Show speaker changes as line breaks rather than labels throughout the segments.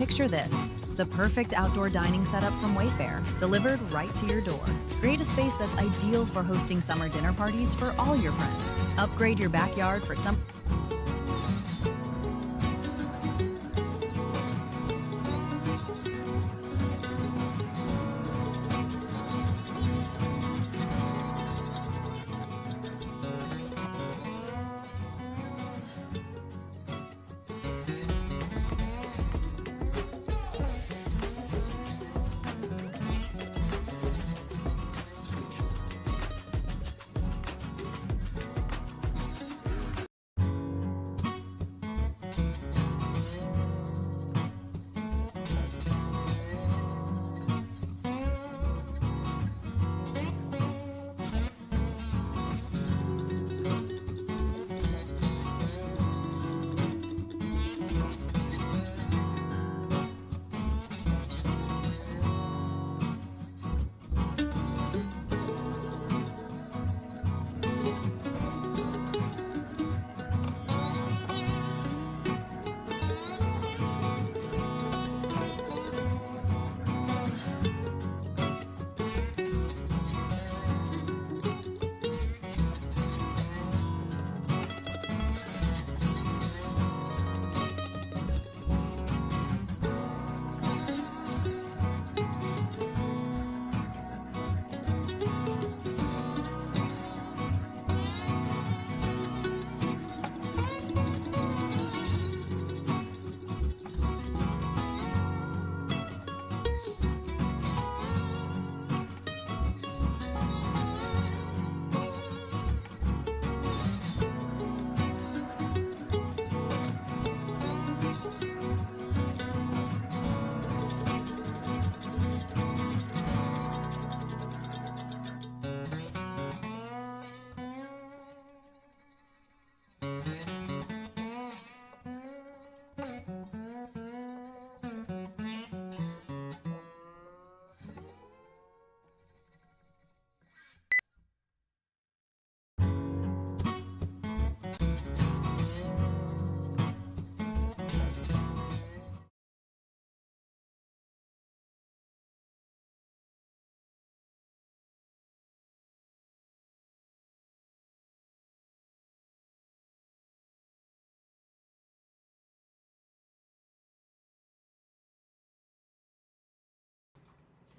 Picture this, the perfect outdoor dining setup from Wayfair, delivered right to your door. Create a space that's ideal for hosting summer dinner parties for all your friends. Upgrade your backyard for some...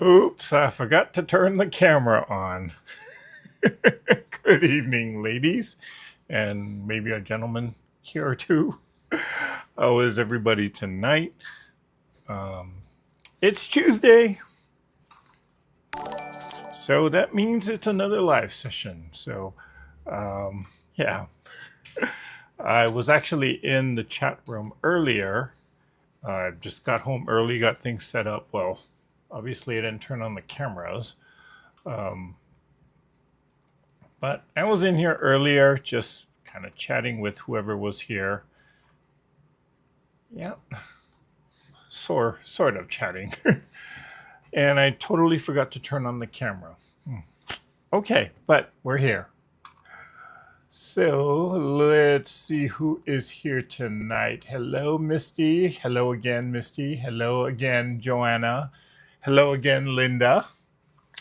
Oops, I forgot to turn the camera on. Good evening, ladies, and maybe a gentleman here or two. How is everybody tonight? It's Tuesday, so that means it's another live session. So, yeah. I was actually in the chat room earlier. I just got home early, got things set up. Well, obviously I didn't turn on the cameras. But I was in here earlier, just kind of chatting with whoever was here. Yeah, sort of chatting. And I totally forgot to turn on the camera. Okay, but we're here. So let's see who is here tonight. Hello, Misty. Hello again, Misty. Hello again, Joanna. Hello again, Linda.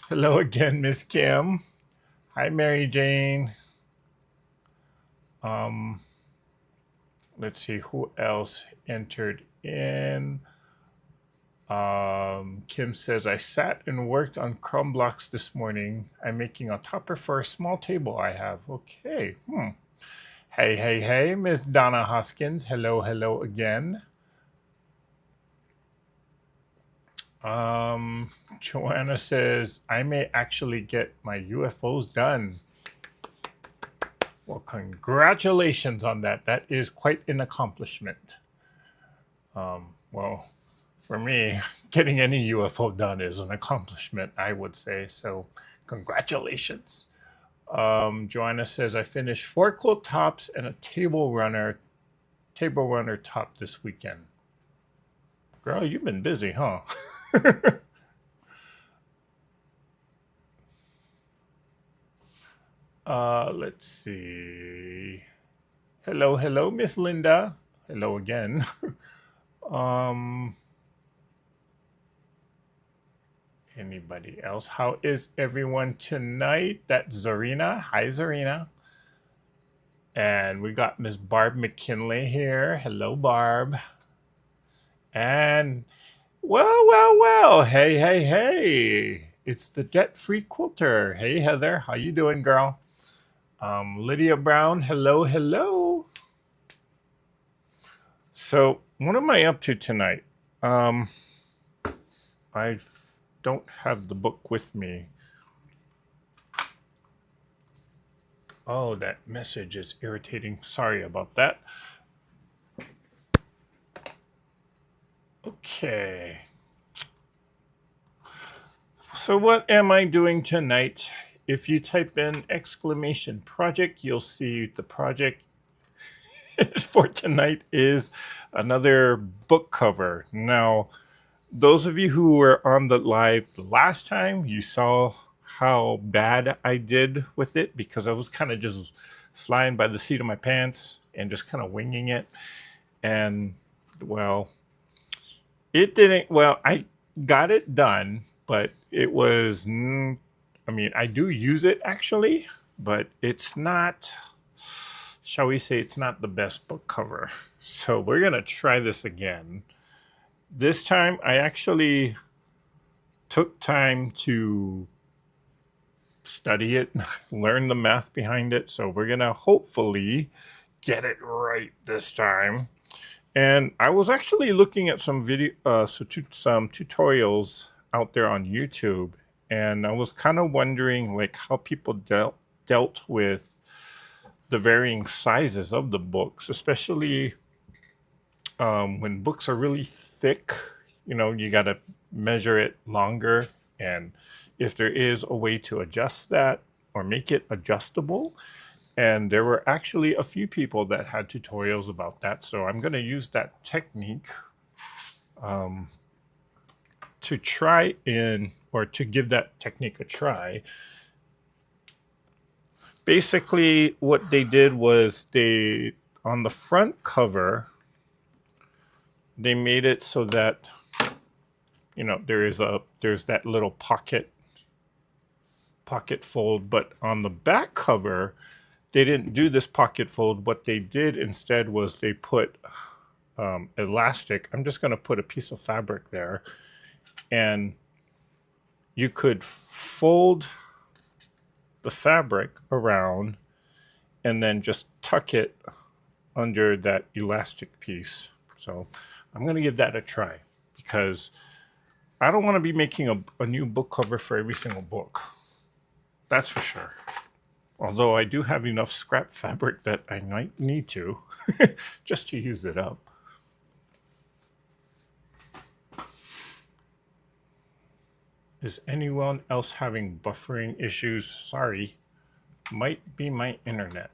Hello again, Miss Kim. Hi, Mary Jane. Let's see who else entered in. Kim says, I sat and worked on crumb blocks this morning. I'm making a topper for a small table I have. Okay. Hey, Miss Donna Hoskins. Hello again. Joanna says, I may actually get my UFOs done. Well, congratulations on that. That is quite an accomplishment. Well, for me, getting any UFO done is an accomplishment, I would say. So congratulations. Joanna says, I finished 4 quilt tops and a table runner top this weekend. Girl, you've been busy, huh? Let's see. Hello, Miss Linda. Hello again. Anybody else? How is everyone tonight? That's Zarina. Hi, Zarina. And we got Miss Barb McKinley here. Hello, Barb. And well. Hey. It's the debt-free quilter. Hey, Heather. How you doing, girl? Lydia Brown. Hello. So, what am I up to tonight? I don't have the book with me. Oh, that message is irritating. Sorry about that. Okay. So what am I doing tonight? If you type in exclamation project, you'll see the project for tonight is another book cover. Now, those of you who were on the live the last time, you saw how bad I did with it because I was kind of just flying by the seat of my pants and just kind of winging it. And well, it didn't, well, I got it done, but it was, I do use it actually, but it's not, shall we say, it's not the best book cover. So we're going to try this again. This time I actually took time to study it, learn the math behind it. So we're going to hopefully get it right this time. And I was actually looking at some some tutorials out there on YouTube, and I was kind of wondering like how people dealt with the varying sizes of the books, especially when books are really thick. You got to measure it longer, and if there is a way to adjust that or make it adjustable. And there were actually a few people that had tutorials about that. So I'm going to use that technique to try or to give that technique a try. Basically, what they did was on the front cover, they made it so that, there's that little pocket fold, but on the back cover, they didn't do this pocket fold. What they did instead was they put elastic. I'm just going to put a piece of fabric there, and you could fold the fabric around and then just tuck it under that elastic piece. So I'm going to give that a try because I don't want to be making a new book cover for every single book. That's for sure. Although I do have enough scrap fabric that I might need to just to use it up. Is anyone else having buffering issues? Sorry, might be my internet.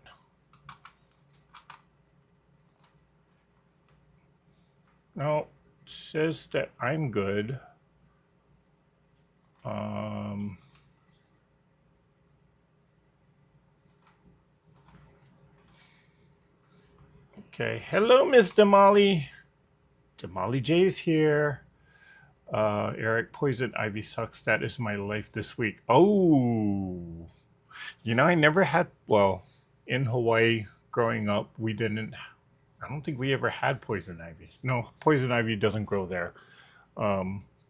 No, it says that I'm good. Okay, hello, Miss Damali. Damali J's here. Eric, poison ivy sucks. That is my life this week. Oh, I never had, in Hawaii growing up, I don't think we ever had poison ivy. No, poison ivy doesn't grow there.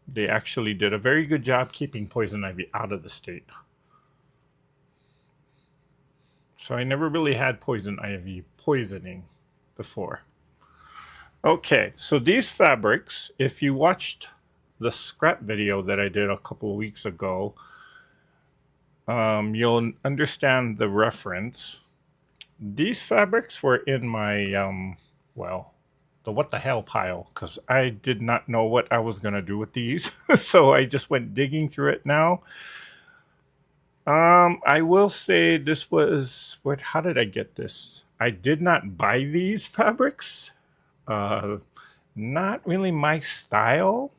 They actually did a very good job keeping poison ivy out of the state. So I never really had poison ivy poisoning before. Okay, so these fabrics, if you watched the scrap video that I did a couple of weeks ago, you'll understand the reference. These fabrics were in my, the what the hell pile, because I did not know what I was going to do with these. So I just went digging through it now. I will say this was, how did I get this? I did not buy these fabrics. Not really my style,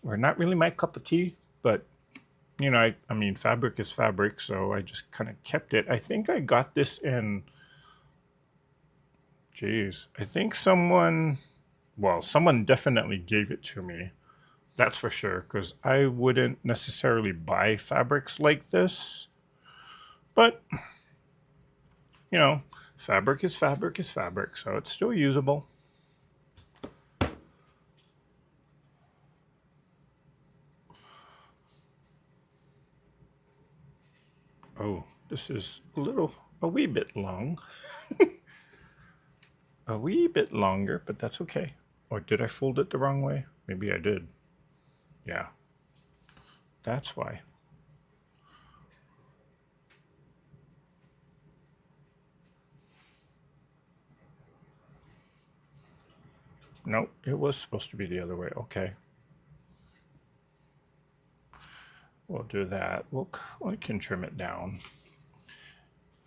or not really my cup of tea, but I mean, fabric is fabric, so I just kind of kept it. I think I got this in, I think someone definitely gave it to me. That's for sure, because I wouldn't necessarily buy fabrics like this. But, you know, fabric is fabric is fabric, so it's still usable. Oh, this is a wee bit long. A wee bit longer, but that's okay. Or did I fold it the wrong way? Maybe I did. Yeah, that's why. Nope, it was supposed to be the other way. Okay. We'll do that. We can trim it down.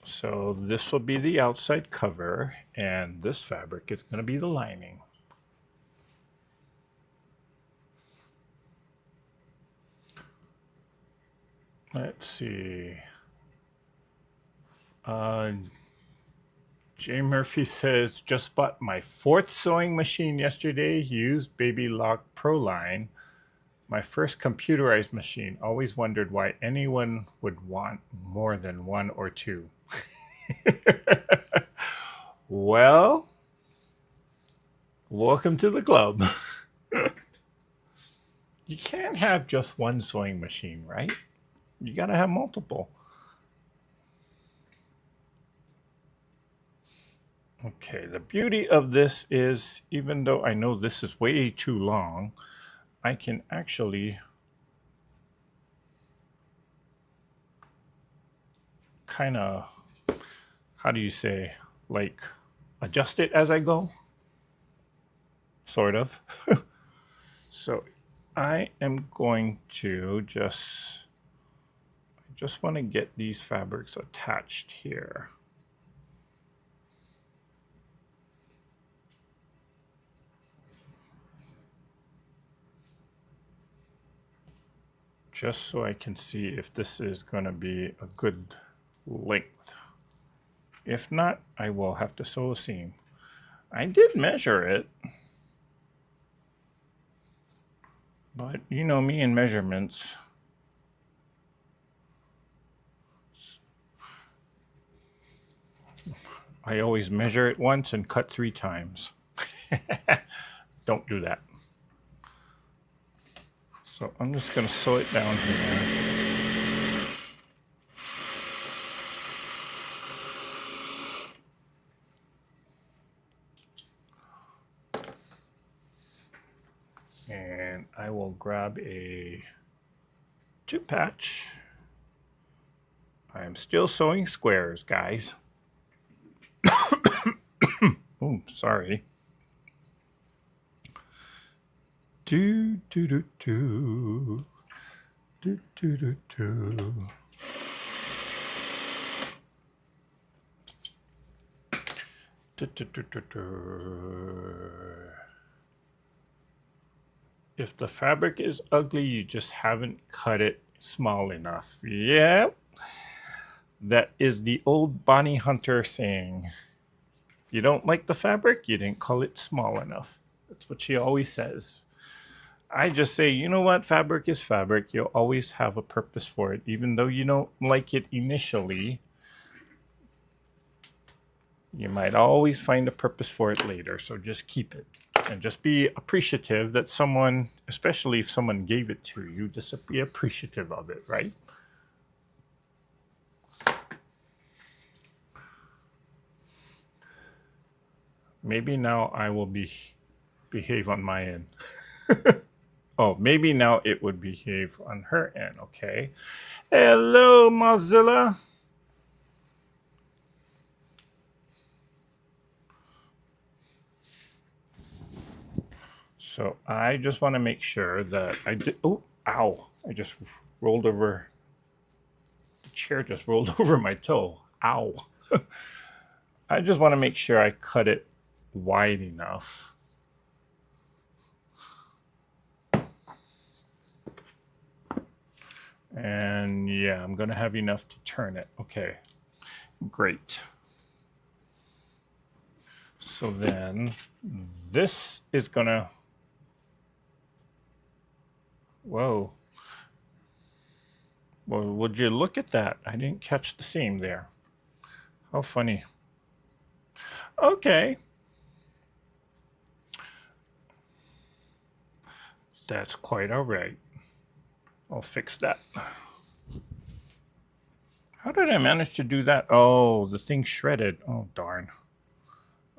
So this will be the outside cover, and this fabric is going to be the lining. Let's see. Jay Murphy says, just bought my 4th sewing machine yesterday, used Baby Lock Pro line. My first computerized machine. Always wondered why anyone would want more than 1 or 2. Well, welcome to the club. You can't have just one sewing machine, right? You gotta have multiple. Okay, the beauty of this is, even though I know this is way too long, I can actually kind of, how do you say, like adjust it as I go? Sort of. So I am going to just want to get these fabrics attached here. Just so I can see if this is going to be a good length. If not, I will have to sew a seam. I did measure it, but you know me and measurements. I always measure it once and cut 3 times. Don't do that. So I'm just going to sew it down here. And I will grab a tube patch. I am still sewing squares, guys. Oh, sorry. Do do do do do do do do. If the fabric is ugly, you just haven't cut it small enough. Yep. That is the old Bonnie Hunter saying. If you don't like the fabric, you didn't cut it small enough. That's what she always says. I just say, you know what? Fabric is fabric. You'll always have a purpose for it. Even though you don't like it initially, you might always find a purpose for it later. So just keep it. And just be appreciative that someone, especially if someone gave it to you, just be appreciative of it, right? Maybe now I will behave on my end. Oh, maybe now it would behave on her end, okay? Hello, Mozilla. So I just want to make sure that I did. Oh, ow. I just rolled over. The chair just rolled over my toe. Ow. I just want to make sure I cut it wide enough. And yeah, I'm going to have enough to turn it. Okay, great. So then this is going to Whoa. Well, would you look at that? I didn't catch the seam there. How funny. Okay. That's quite all right. I'll fix that. How did I manage to do that? Oh, the thing shredded. Oh, darn.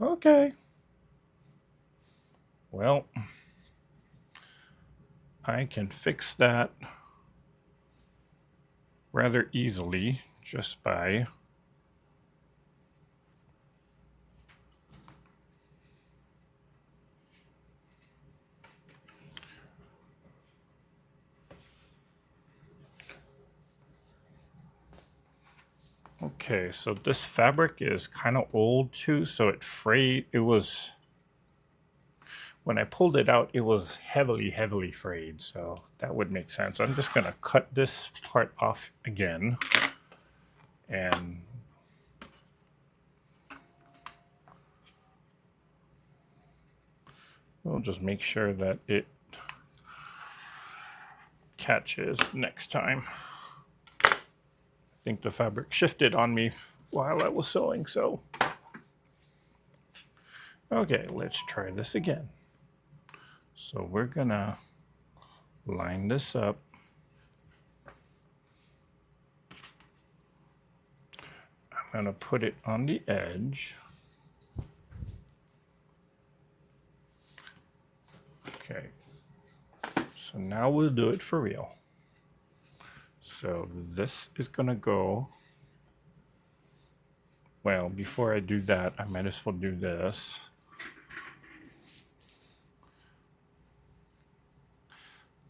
Okay. Well, I can fix that rather easily just by okay, so this fabric is kind of old too, so it frayed. It was, when I pulled it out, it was heavily frayed, so that would make sense. I'm just going to cut this part off again, and we'll just make sure that it catches next time. I think the fabric shifted on me while I was sewing, so. Okay, let's try this again. So we're gonna line this up. I'm gonna put it on the edge. Okay, so now we'll do it for real. So this is gonna go, well, before I do that, I might as well do this.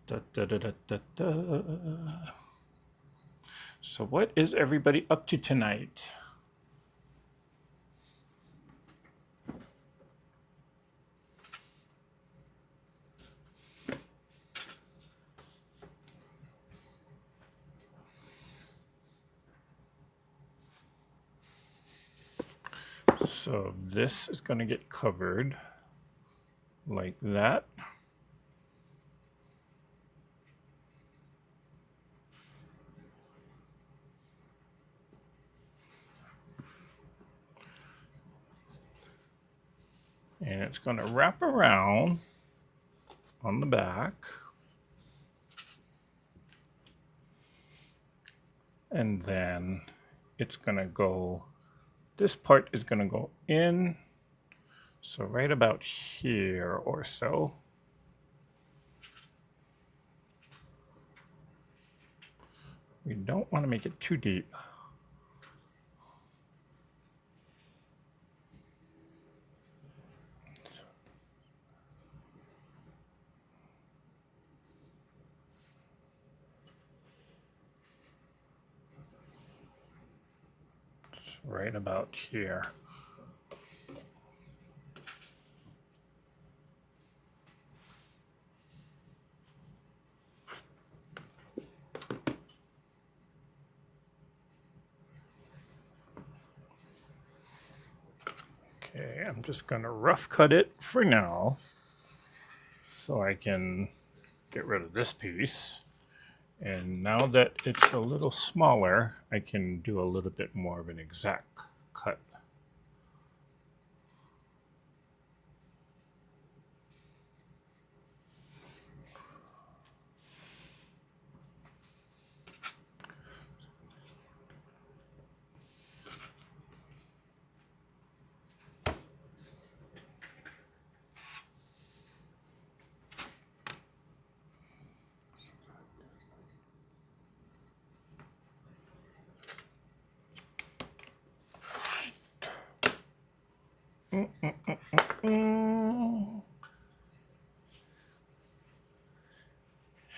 Da, da, da, da, da, da. So what is everybody up to tonight? So this is going to get covered like that. And it's going to wrap around on the back. And then it's going to go, this part is going to go in. So right about here or so. We don't want to make it too deep. Right about here. Okay, I'm just going to rough cut it for now so I can get rid of this piece. And now that it's a little smaller, I can do a little bit more of an exact cut.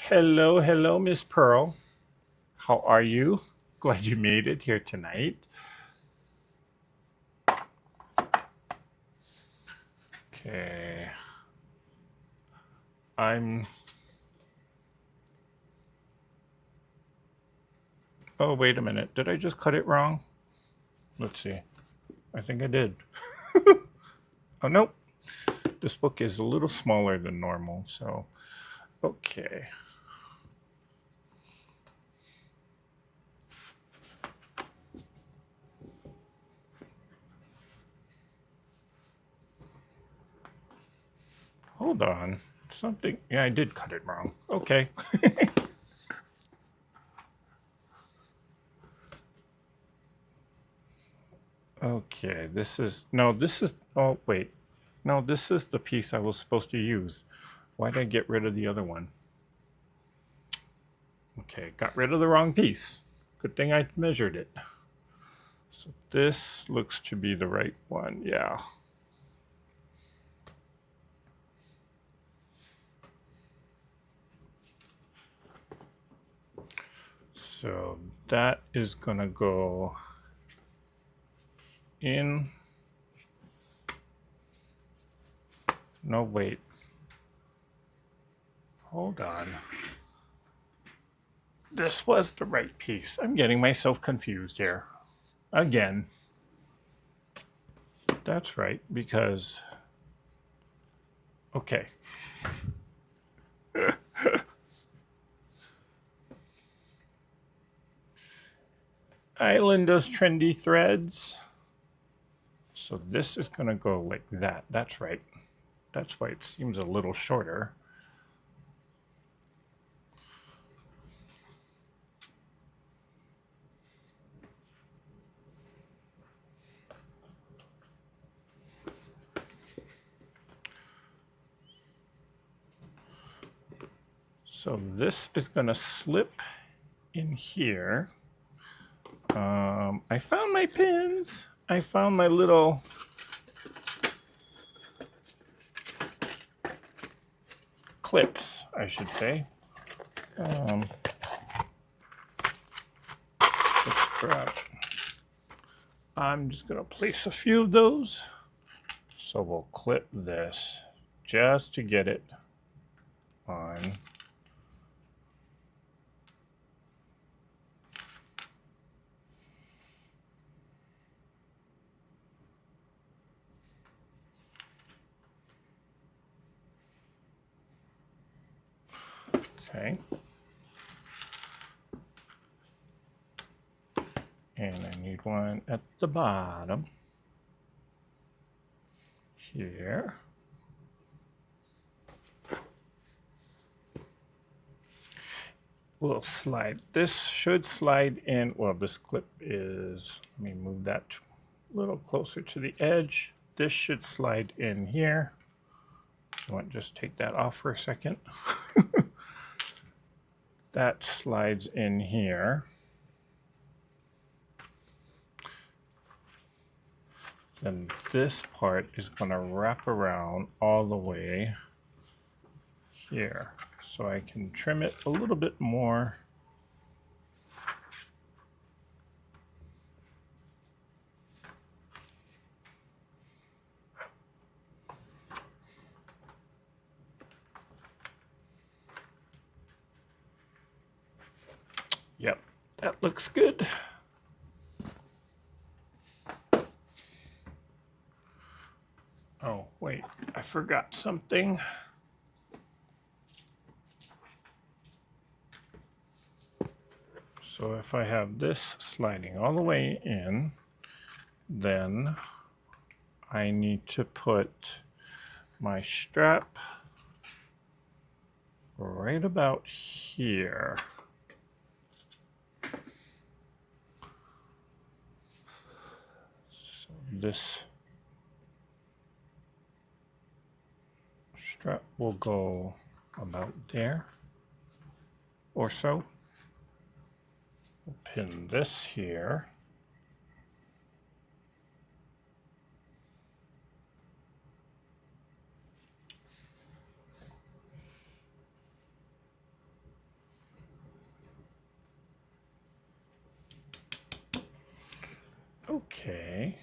Hello, hello, Miss Pearl. How are you? Glad you made it here tonight. Okay. Oh, wait a minute. Did I just cut it wrong? Let's see. I think I did. Oh, nope. This book is a little smaller than normal, so okay. hold on. Something. Yeah, I did cut it wrong. Okay. Okay, this is, oh, wait. No, this is the piece I was supposed to use. Why did I get rid of the other one? Okay, got rid of the wrong piece. Good thing I measured it. So this looks to be the right one, yeah. So that is gonna go in. No, wait. Hold on. This was the right piece. I'm getting myself confused here. Again. That's right, because... Okay. Island does trendy threads. So this is going to go like that. That's right. That's why it seems a little shorter. So this is going to slip in here. I found my pins. I found my little clips, I should say. Let's grab. I'm just going to place a few of those. So we'll clip this just to get it on. Okay. And I need one at the bottom here. We'll slide. This should slide in. Well, this clip is, let me move that a little closer to the edge. This should slide in here. I want to just take that off for a second. That slides in here. Then this part is going to wrap around all the way here. So I can trim it a little bit more. Yep, that looks good. Oh, wait, I forgot something. So if I have this sliding all the way in, then I need to put my strap right about here. So this strap will go about there or so. We'll pin this here. Okay.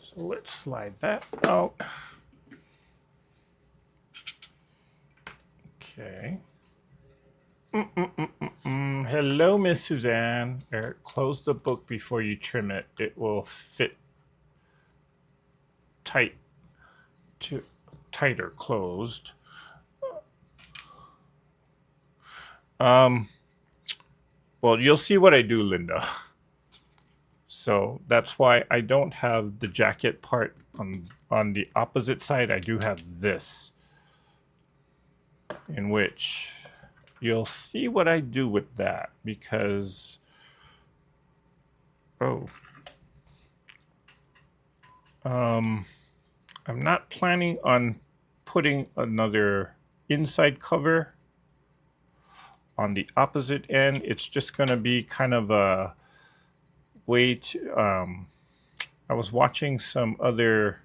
So let's slide that out. Okay. Hello, Miss Suzanne. Close the book before you trim it. It will fit tighter closed. Well, you'll see what I do, Linda. So that's why I don't have the jacket part on the opposite side. I do have this, in which you'll see what I do with that, because I'm not planning on putting another inside cover on the opposite end. It's just going to be kind of a way to I was watching some other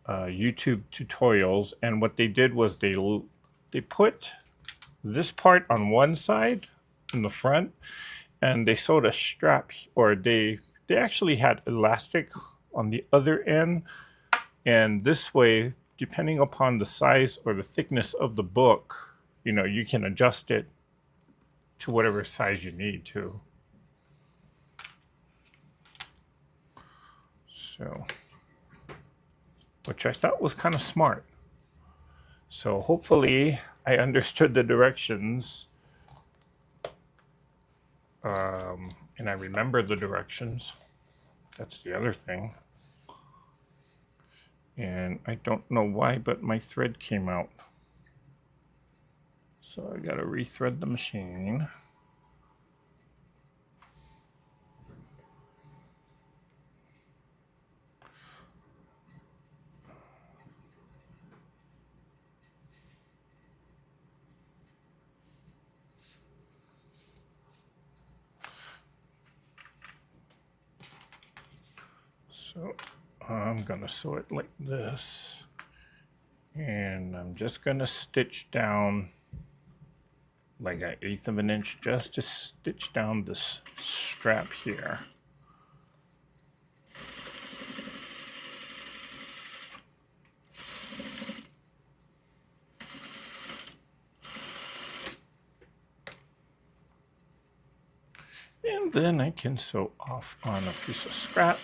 YouTube tutorials, and what they did was they put this part on one side in the front, and they sewed a strap, or they actually had elastic on the other end, and this way, depending upon the size or the thickness of the book, you know, you can adjust it to whatever size you need to. So, which I thought was kind of smart. So hopefully I understood the directions, and I remember the directions. That's the other thing. And I don't know why, but my thread came out. So I gotta rethread the machine. So I'm gonna sew it like this, and I'm just gonna stitch down like an 1/8 of an inch just to stitch down this strap here. And then I can sew off on a piece of scrap.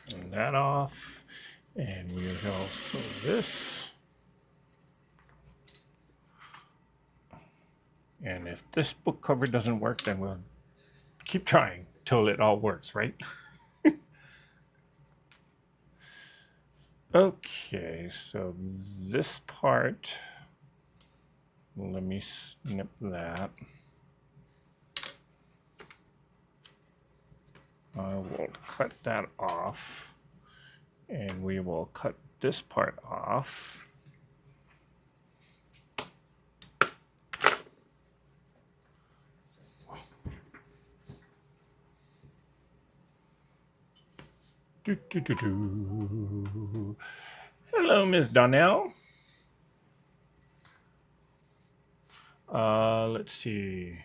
Turn that off, and we will sew this. And if this book cover doesn't work, then we'll keep trying till it all works, right? Okay, so this part, let me snip that. I will cut that off, and we will cut this part off. Hello, Ms. Donnell. Let's see.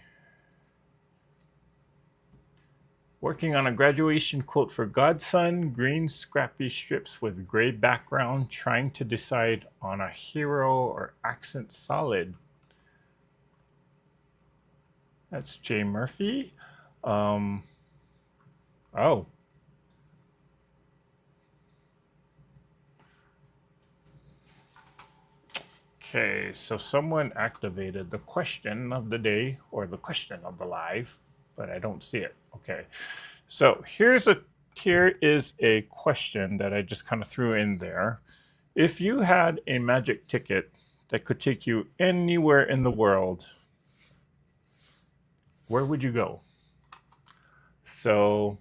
Working on a graduation quote for Godson, green scrappy strips with gray background, trying to decide on a hero or accent solid. That's Jay Murphy. Oh. Okay, so someone activated the question of the day, or the question of the live, but I don't see it. Okay, so here is a question that I just kind of threw in there. If you had a magic ticket that could take you anywhere in the world, where would you go? So,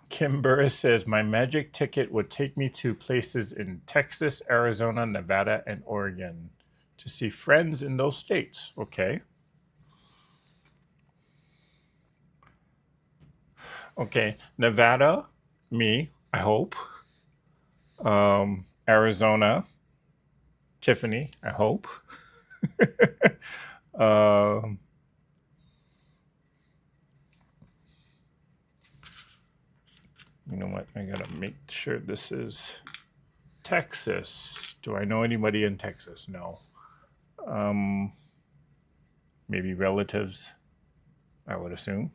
Kim Burris says, my magic ticket would take me to places in Texas, Arizona, Nevada, and Oregon to see friends in those states. Okay. Okay, Nevada, me, I hope. Arizona, Tiffany, I hope. You know what? I gotta make sure this is Texas. Do I know anybody in Texas? No. Maybe relatives, I would assume.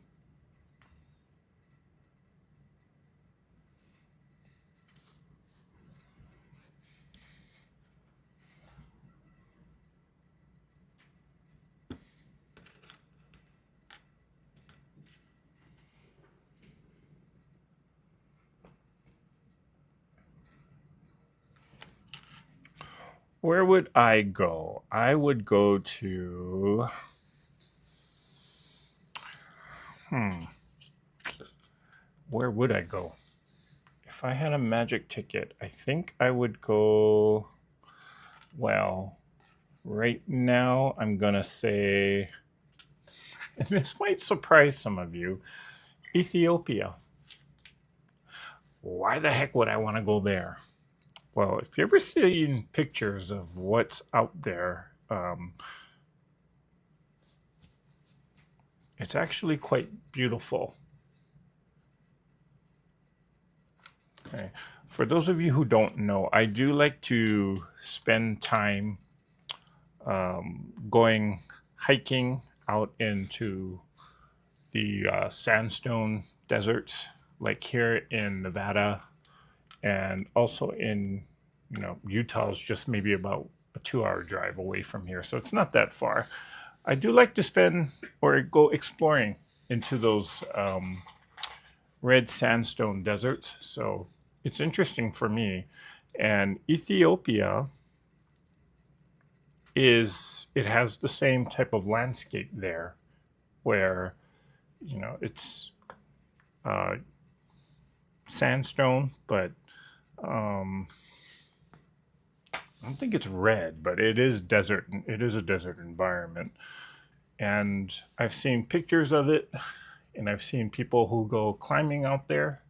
Where would I go? I would go to... Where would I go? If I had a magic ticket, I think I would go... Well, right now I'm going to say... And this might surprise some of you. Ethiopia. Why the heck would I want to go there? Well, if you ever seen pictures of what's out there, it's actually quite beautiful. Okay. For those of you who don't know, I do like to spend time going hiking out into the sandstone deserts, like here in Nevada, and also in, Utah's just maybe about a 2-hour drive away from here, so it's not that far. I do like to spend or go exploring into those red sandstone deserts, so it's interesting for me. And Ethiopia it has the same type of landscape there, where it's sandstone, but I don't think it's red, but it is desert. It is a desert environment, and I've seen pictures of it, and I've seen people who go climbing out there.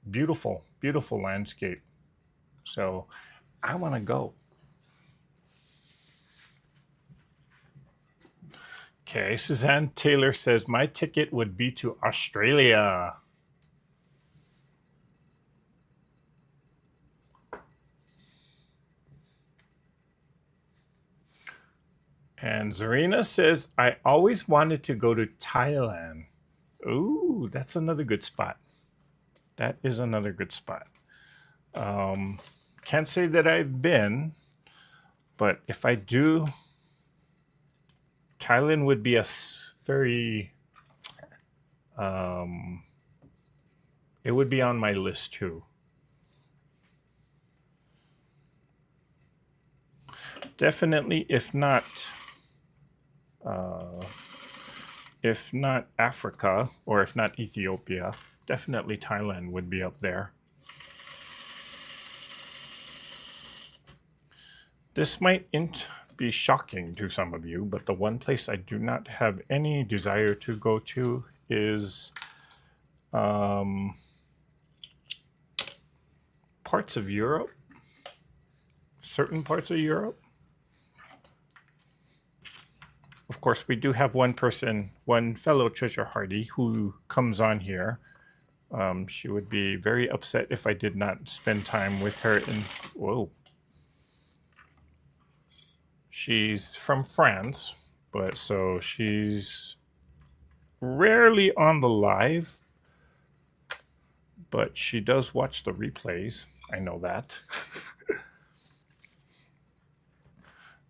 Beautiful, beautiful landscape. So I want to go. Okay, Suzanne Taylor says, my ticket would be to Australia. And Zarina says, I always wanted to go to Thailand. Ooh, that's another good spot. That is another good spot. Can't say that I've been, but if I do, Thailand would be a very, it would be on my list too. Definitely, if not Africa, or if not Ethiopia, definitely Thailand would be up there. This might be shocking to some of you, but the one place I do not have any desire to go to is parts of Europe, certain parts of Europe. Of course, we do have one fellow Treasure Hardy who comes on here. She would be very upset if I did not spend time with her whoa. She's from France, but so she's rarely on the live, but she does watch the replays. I know that.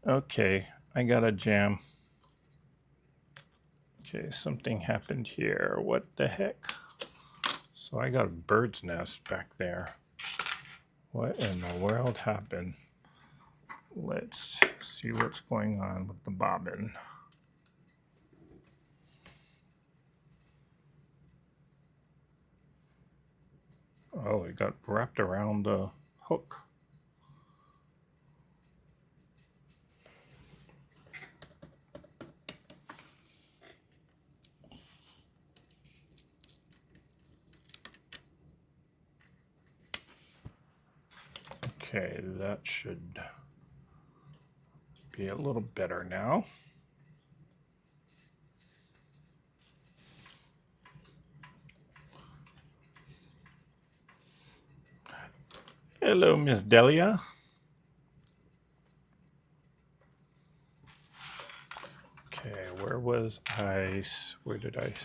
Okay, I got a jam. Okay, something happened here. What the heck? So I got a bird's nest back there. What in the world happened? Let's see what's going on with the bobbin. Oh, it got wrapped around the hook. Okay, that should be a little better now. Hello, Miss Delia. Okay, where was ice? Where did ice?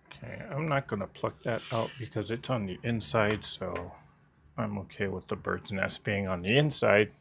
Okay, I'm not going to pluck that out because it's on the inside, so I'm okay with the bird's nest being on the inside.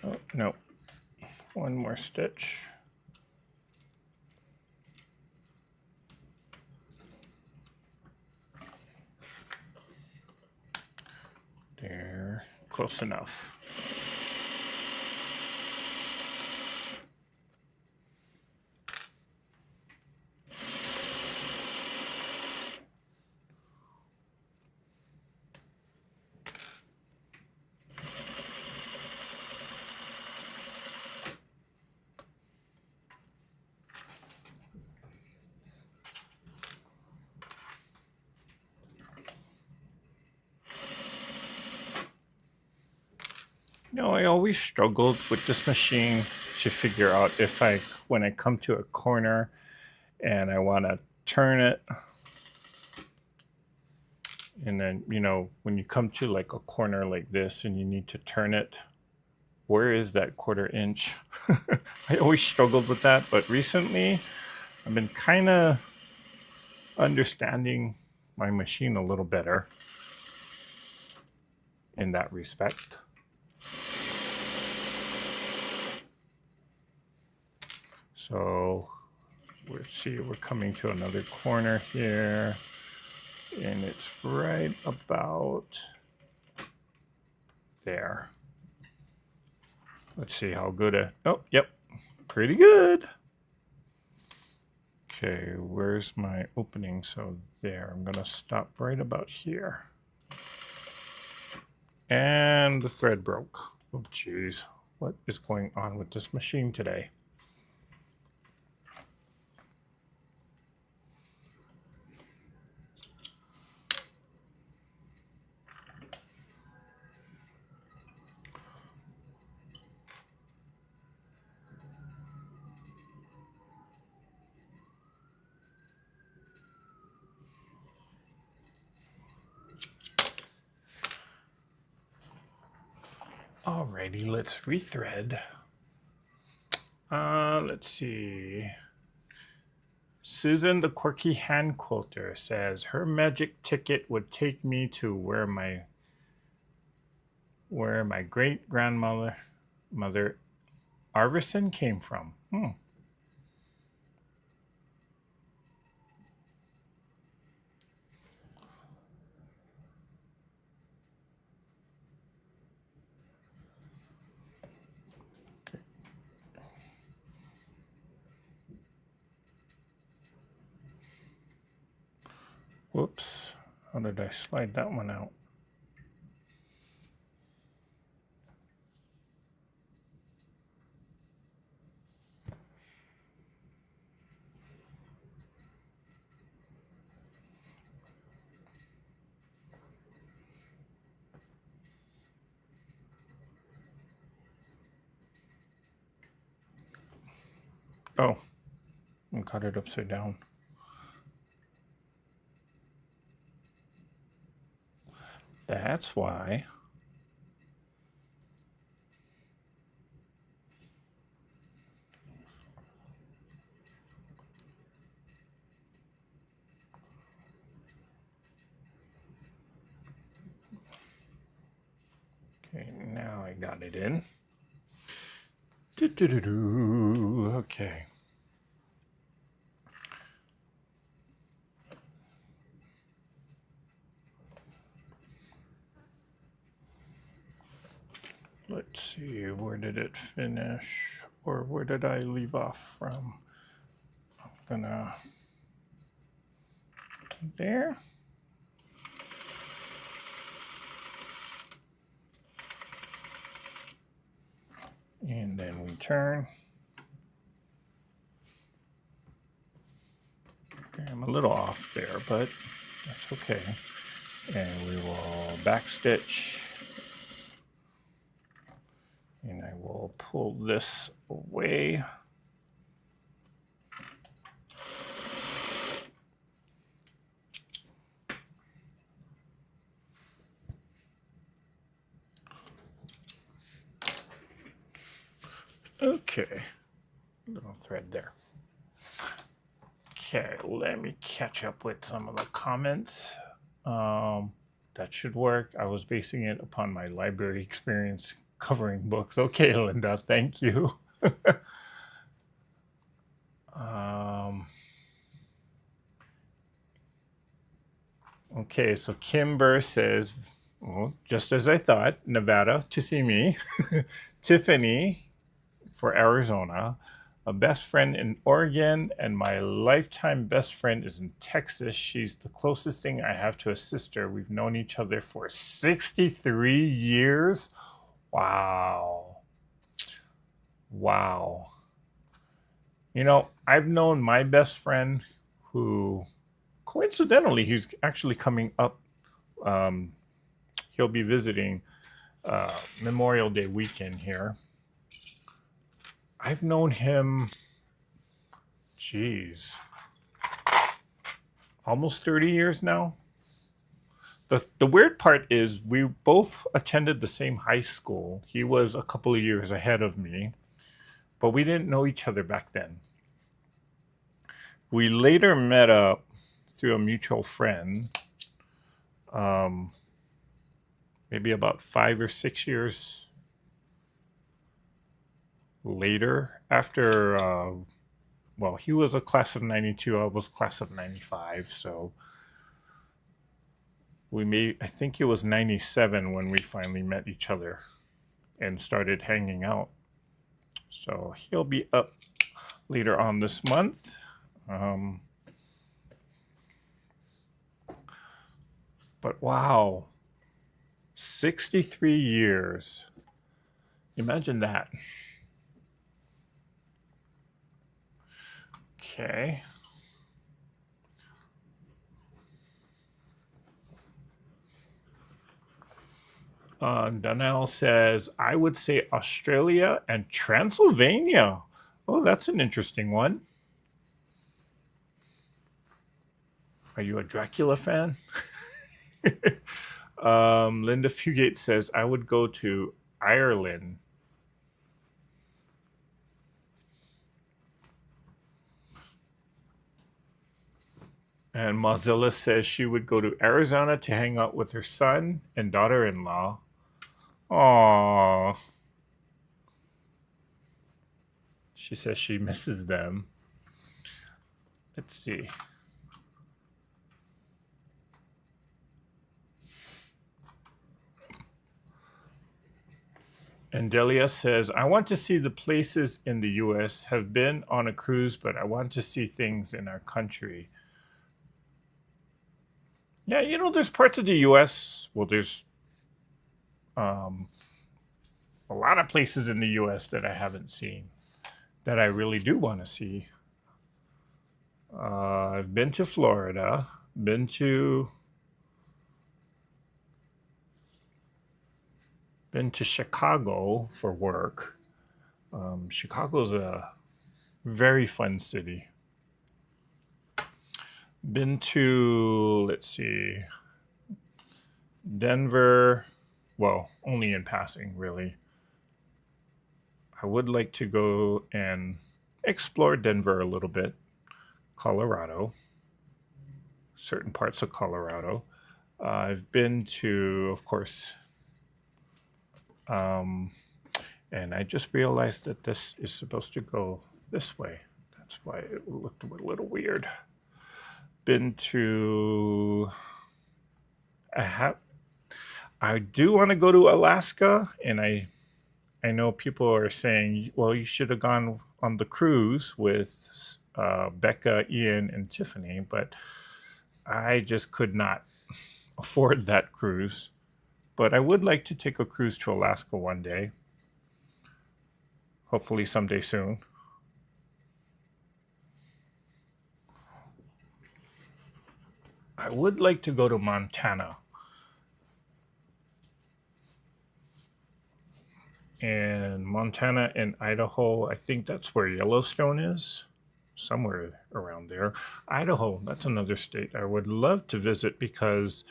Oh, no. One more stitch. There, close enough. You know, I always struggled with this machine to figure out if when I come to a corner and I want to turn it, and then, you know, when you come to like a corner like this and you need to turn it, where is that 1/4 inch? I always struggled with that, but recently I've been kind of understanding my machine a little better in that respect. So let's see, we're coming to another corner here, and it's right about there. Let's see how good oh, yep, pretty good. Okay, where's my opening? So there, I'm gonna stop right about here. And the thread broke. Oh, geez, what is going on with this machine today? Alrighty, let's rethread. Let's see. Susan the Quirky Hand Quilter says her magic ticket would take me to where my great grandmother Arvison came from. Okay. Whoops. How did I slide that one out? Oh, I got it upside down. That's why. Okay, now I got got it in. Okay. Let's see, where did it finish? Or where did I leave off from? I'm gonna, there. And then we turn. Okay, I'm a little off there, but that's okay. And we will back stitch. And I will pull this away. Okay, little thread there. Okay, let me catch up with some of the comments. That should work. I was basing it upon my library experience covering books. Okay, Linda, thank you. Okay, so Kimber says, well, just as I thought, Nevada to see me. Tiffany for Arizona, a best friend in Oregon, and my lifetime best friend is in Texas. She's the closest thing I have to a sister. We've known each other for 63 years. Wow. Wow. You know, I've known my best friend who, coincidentally, he's actually coming up. He'll be visiting Memorial Day weekend here. I've known him, geez, almost 30 years now. The weird part is we both attended the same high school. He was a couple of years ahead of me, but we didn't know each other back then. We later met up through a mutual friend, maybe about 5 or 6 years later, after, well, he was a class of 92, I was class of 95, so I think it was 97 when we finally met each other and started hanging out. So he'll be up later on this month. But wow, 63 years. Imagine that. Okay. Donnell says, I would say Australia and Transylvania. Oh, that's an interesting one. Are you a Dracula fan? Linda Fugate says, I would go to Ireland. And Mozilla says she would go to Arizona to hang out with her son and daughter-in-law. Aww. She says she misses them. Let's see. And Delia says, I want to see the places in the U.S. Have been on a cruise, but I want to see things in our country. Yeah, you know, there's parts of the U.S., well, there's a lot of places in the U.S. that I haven't seen that I really do want to see. I've been to Florida, been to Chicago for work. Chicago's a very fun city. Been to, let's see, Denver. Well, only in passing, really. I would like to go and explore Denver a little bit. Colorado. Certain parts of Colorado. I've been to, of course, And I just realized that this is supposed to go this way. That's why it looked a little weird. Been to... I do want to go to Alaska, and I know people are saying, well, you should have gone on the cruise with Becca, Ian, and Tiffany, but I just could not afford that cruise. But I would like to take a cruise to Alaska one day. Hopefully someday soon. I would like to go to Montana. And Montana and Idaho, I think that's where Yellowstone is. Somewhere around there. Idaho, that's another state I would love to visit because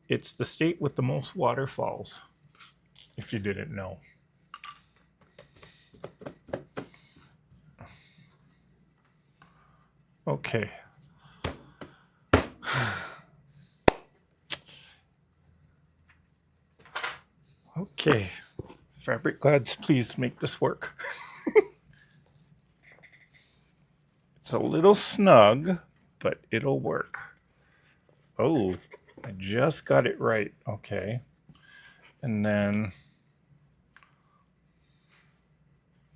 it's the state with the most waterfalls, if you didn't know. Okay. Okay. Fabric gods, please make this work. It's a little snug, but it'll work. Oh, I just got it right. Okay. And then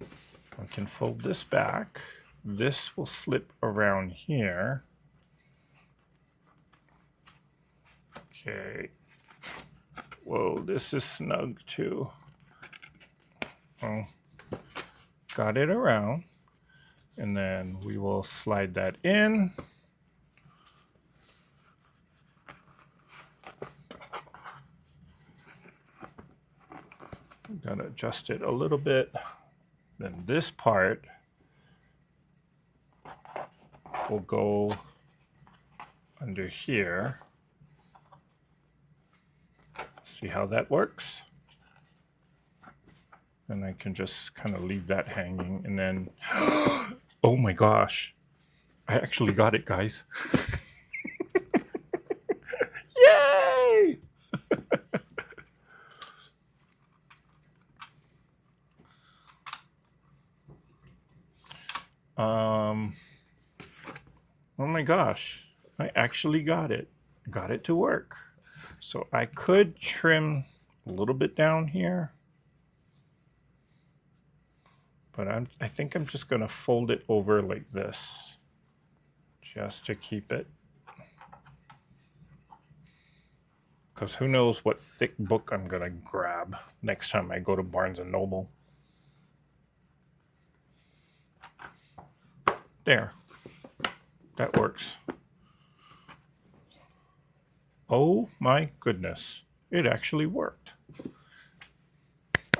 I can fold this back. This will slip around here. Okay. Whoa, this is snug too. Oh, got it around. And then we will slide that in. Gotta adjust it a little bit. Then this part will go under here. See how that works? And I can just kind of leave that hanging and then, oh my gosh, I actually got it, guys. Yay! Oh my gosh, I actually got it to work. So I could trim a little bit down here, but I think I'm just going to fold it over like this just to keep it. Because who knows what thick book I'm going to grab next time I go to Barnes & Noble. There. That works. Oh my goodness. It actually worked.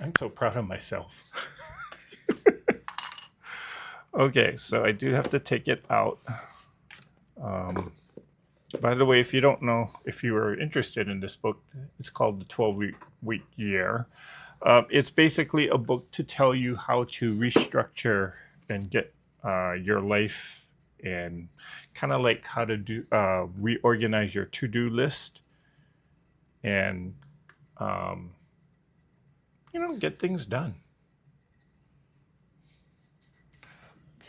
I'm so proud of myself. Okay, so I do have to take it out. By the way, if you don't know, if you are interested in this book, it's called The 12-Week Year. It's basically a book to tell you how to restructure and get your life and kind of like how to do reorganize your to-do list and get things done.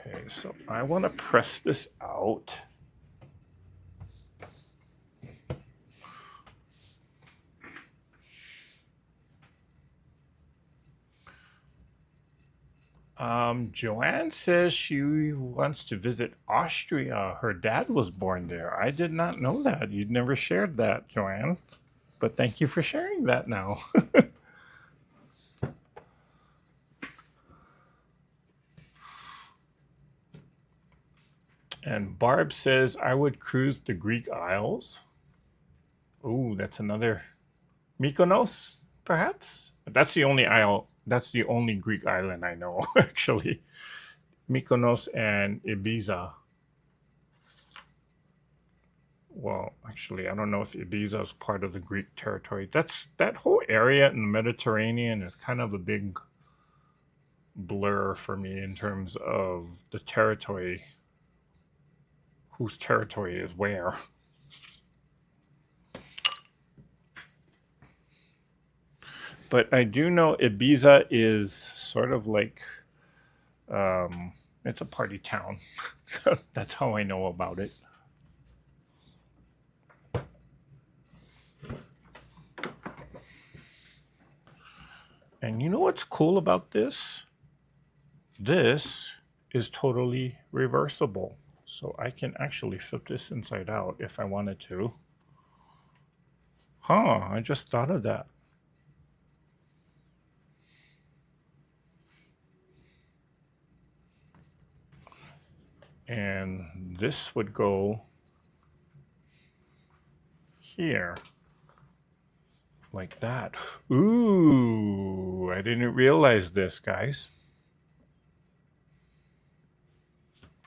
Okay, so I want to press this out. Joanne says she wants to visit Austria. Her dad was born there. I did not know that. You'd never shared that, Joanne. But thank you for sharing that now. And Barb says, I would cruise the Greek Isles. Ooh, that's another Mykonos, perhaps? That's the only isle. That's the only Greek island I know, actually. Mykonos and Ibiza. Well, actually, I don't know if Ibiza is part of the Greek territory. That whole area in the Mediterranean is kind of a big blur for me in terms of the territory. Whose territory is where? But I do know Ibiza is sort of like, it's a party town. That's how I know about it. And you know what's cool about this? This is totally reversible. So I can actually flip this inside out if I wanted to. Huh, I just thought of that. And this would go here. Like that. Ooh, I didn't realize this, guys.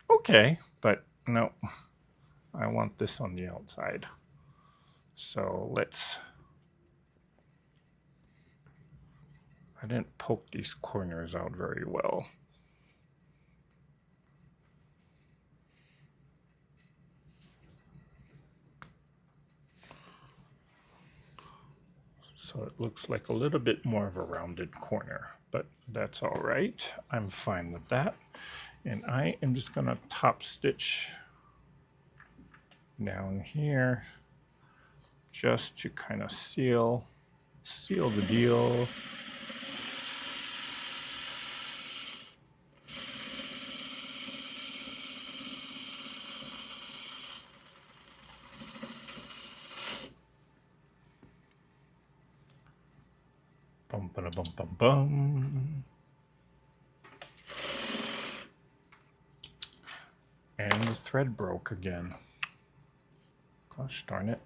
Okay, but no, I want this on the outside. So I didn't poke these corners out very well. So it looks like a little bit more of a rounded corner, but that's all right. I'm fine with that. And I am just gonna top stitch down here just to kind of seal the deal. Bum, ba, bum, bum, bum. And the thread broke again. Gosh darn it.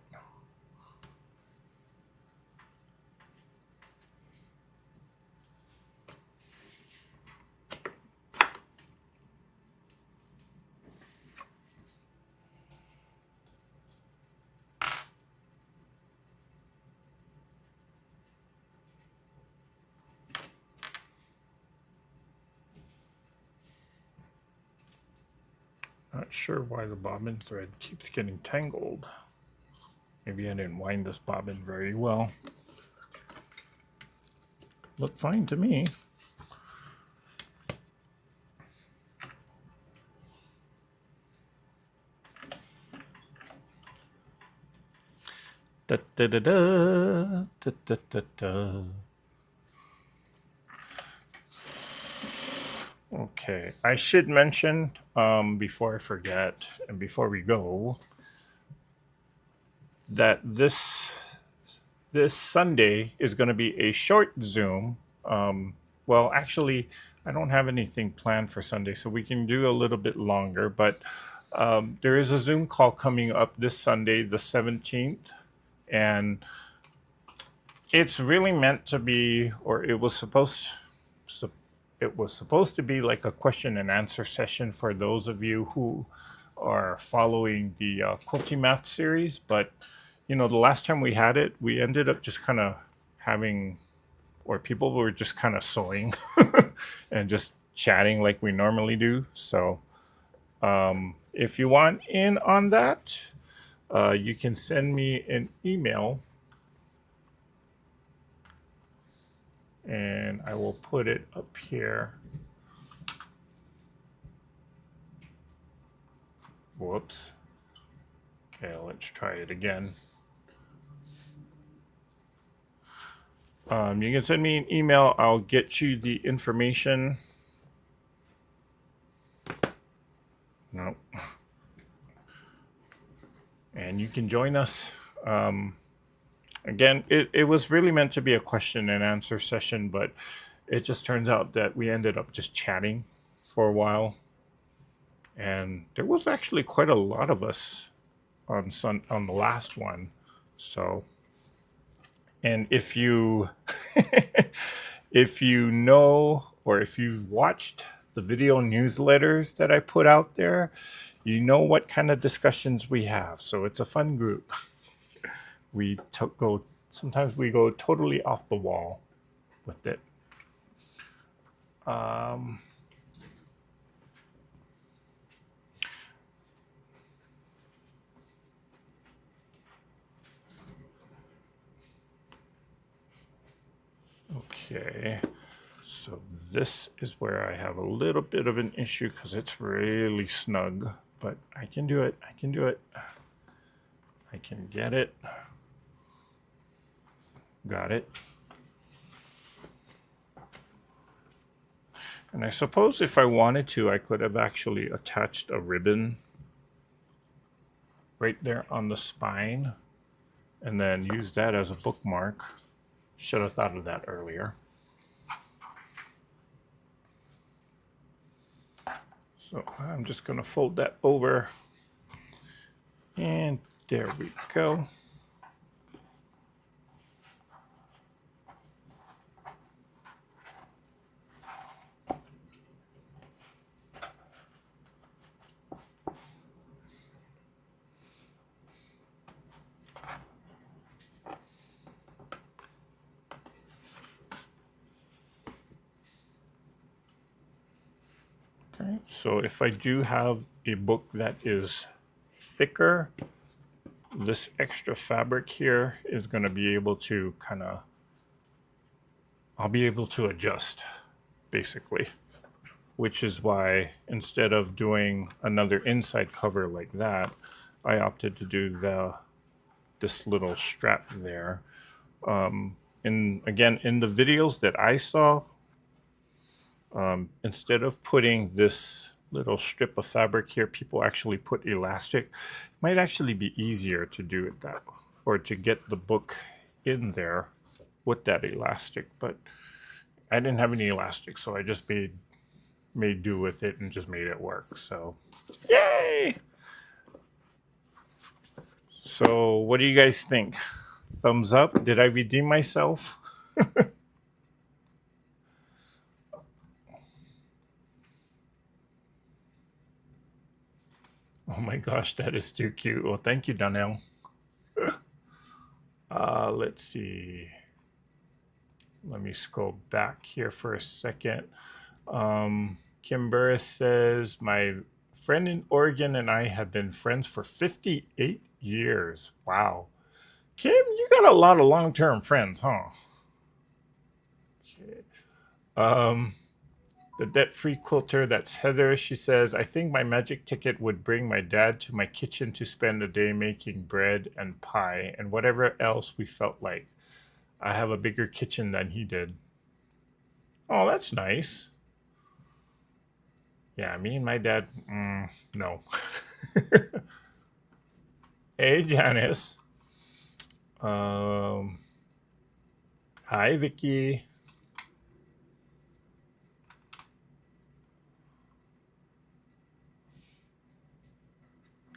Not sure why the bobbin thread keeps getting tangled. Maybe I didn't wind this bobbin very well. Looked fine to me. Da, da, da, da, da, da, da, da. Okay, I should mention before I forget and before we go that this Sunday is going to be a short Zoom. Well, actually, I don't have anything planned for Sunday, so we can do a little bit longer. But there is a Zoom call coming up this Sunday, the 17th, and it's really meant to be, or it was supposed to be like a question and answer session for those of you who are following the Quilty Math series. But you know, the last time we had it, we ended up just kind of having, or people were just kind of sewing and just chatting like we normally do. So if you want in on that, you can send me an email and I will put it up here. Whoops. Okay, let's try it again. You can send me an email. I'll get you the information. No. And you can join us. Again, it was really meant to be a question and answer session, but it just turns out that we ended up just chatting for a while. And there was actually quite a lot of us on the last one. So, and if you if you know, or if you've watched the video newsletters that I put out there, you know what kind of discussions we have. So it's a fun group. Sometimes we go totally off the wall with it. Okay, so this is where I have a little bit of an issue because it's really snug, but I can do it. I can do it. I can get it. Got it. And I suppose if I wanted to, I could have actually attached a ribbon right there on the spine and then use that as a bookmark. Should have thought of that earlier. So I'm just going to fold that over. And there we go. Okay, so if I do have a book that is thicker, this extra fabric here is going to be able to I'll be able to adjust, basically. Which is why instead of doing another inside cover like that, I opted to do this little strap there. Again, in the videos that I saw, instead of putting this little strip of fabric here, people actually put elastic. It might actually be easier to do it that way, or to get the book in there with that elastic. But I didn't have any elastic, so I just made do with it and just made it work. So, yay! So, what do you guys think? Thumbs up? Did I redeem myself? Oh my gosh, that is too cute. Well, thank you, Donnell. Let's see. Let me scroll back here for a second. Kim Burris says, my friend in Oregon and I have been friends for 58 years. Wow. Kim, you got a lot of long-term friends, huh? Okay. The debt-free quilter, that's Heather. She says, I think my magic ticket would bring my dad to my kitchen to spend a day making bread and pie and whatever else we felt like. I have a bigger kitchen than he did. Oh, that's nice. Yeah, me and my dad, no. Hey, Janice. Hi, Vicky.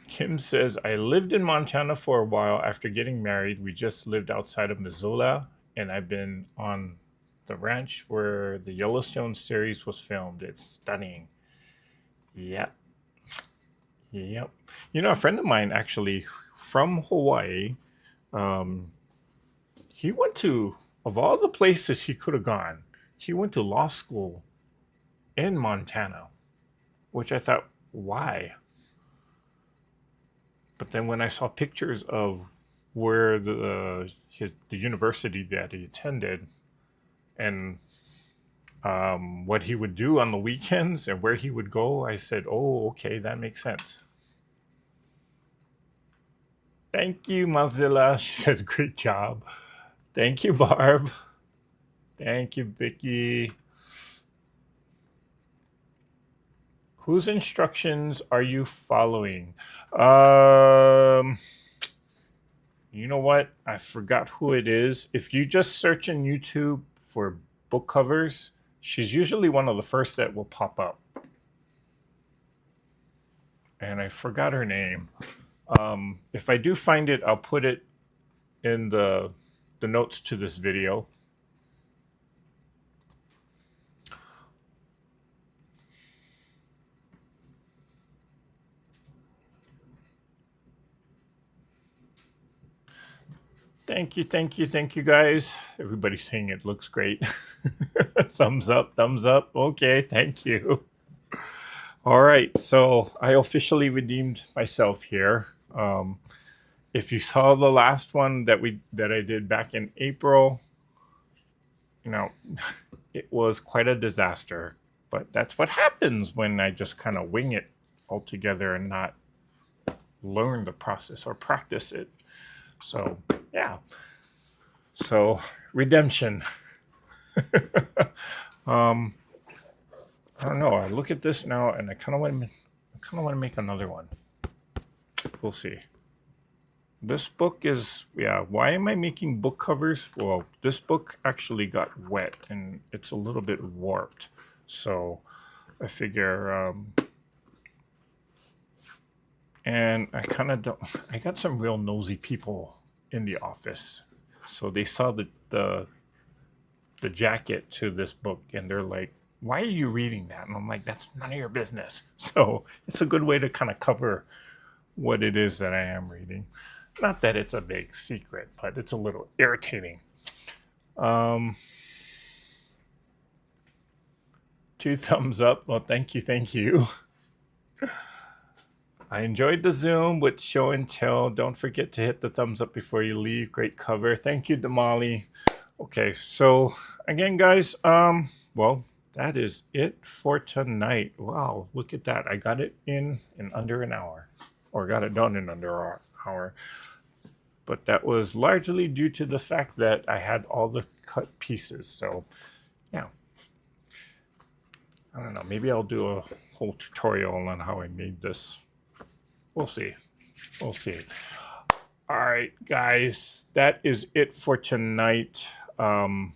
Kim says, I lived in Montana for a while after getting married. We just lived outside of Missoula, and I've been on the ranch where the Yellowstone series was filmed. It's stunning. Yep. Yep. You know, a friend of mine actually from Hawaii, he went to, of all the places he could have gone, he went to law school in Montana, which I thought, why? But then when I saw pictures of where the university that he attended and what he would do on the weekends and where he would go, I said, oh, okay, that makes sense. Thank you, Mozilla. She says, great job. Thank you, Barb. Thank you, Vicky. Whose instructions are you following? You know what? I forgot who it is. If you just search in YouTube for book covers, she's usually one of the first that will pop up. And I forgot her name. If I do find it, I'll put it in the notes to this video. Thank you, thank you, thank you, guys. Everybody's saying it looks great. Thumbs up, thumbs up. Okay, thank you. All right, so I officially redeemed myself here. If you saw the last one that I did back in April, you know, it was quite a disaster. But that's what happens when I just kind of wing it altogether and not learn the process or practice it. So, yeah. So, redemption. um, I don't know. I look at this now and I kind of want to make another one. We'll see. This book is, yeah, why am I making book covers? Well, this book actually got wet and it's a little bit warped. So I figure, and I kind of don't, I got some real nosy people in the office. So they saw the jacket to this book and they're like, why are you reading that? And I'm like, that's none of your business. So it's a good way to kind of cover what it is that I am reading. Not that it's a big secret, but it's a little irritating. 2 thumbs up. Well, thank you. I enjoyed the Zoom with show and tell. Don't forget to hit the thumbs up before you leave. Great cover. Thank you, Damali. Okay, so again, guys, well, that is it for tonight. Wow, look at that. I got it in under an hour, or got it done in under an hour. But that was largely due to the fact that I had all the cut pieces. So, yeah. I don't know. Maybe I'll do a whole tutorial on how I made this. We'll see. We'll see. All right, guys. That is it for tonight. Want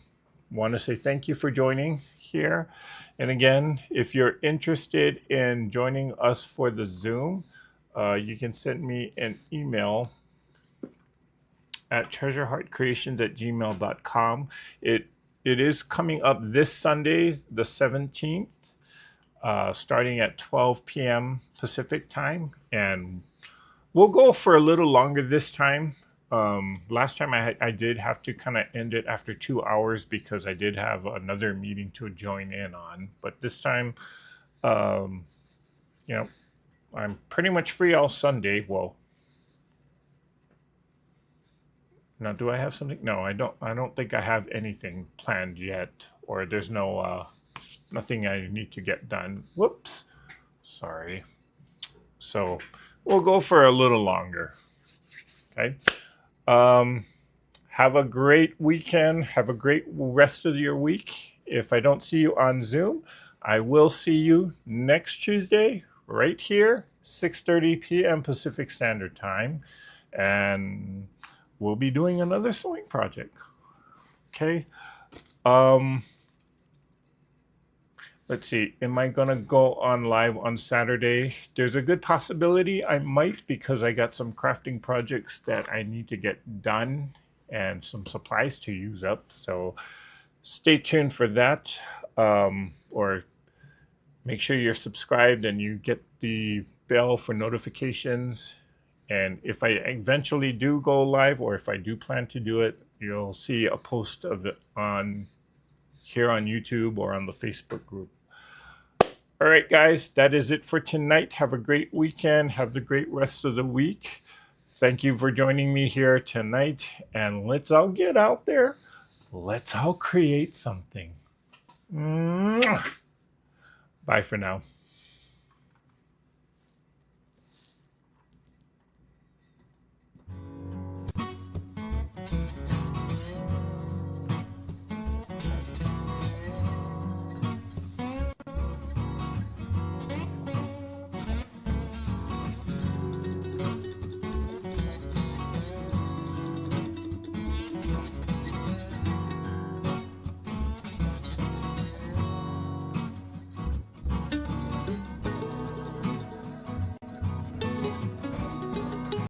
to say thank you for joining here. And again, if you're interested in joining us for the Zoom, you can send me an email at treasureheartcreations@gmail.com. It is coming up this Sunday, the 17th, starting at 12 p.m. Pacific time. And we'll go for a little longer this time. Last time I did have to kind of end it after 2 hours because I did have another meeting to join in on. But this time, you know, I'm pretty much free all Sunday. Well, now, do I have something? No, I don't. I don't think I have anything planned yet, or there's no nothing I need to get done. Whoops, sorry. So we'll go for a little longer. Okay. Have a great weekend. Have a great rest of your week. If I don't see you on Zoom, I will see you next Tuesday right here, 6:30 p.m. Pacific Standard Time, and we'll be doing another sewing project. Okay. Let's see. Am I gonna go on live on Saturday? There's a good possibility I might, because I got some crafting projects that I need to get done and some supplies to use up. So stay tuned for that. Or make sure you're subscribed and you get the bell for notifications. And if I eventually do go live, or if I do plan to do it, you'll see a post of it on here on YouTube or on the Facebook group. All right, guys, that is it for tonight. Have a great weekend. Have the great rest of the week. Thank you for joining me here tonight. And let's all get out there. Let's all create something. Bye for now.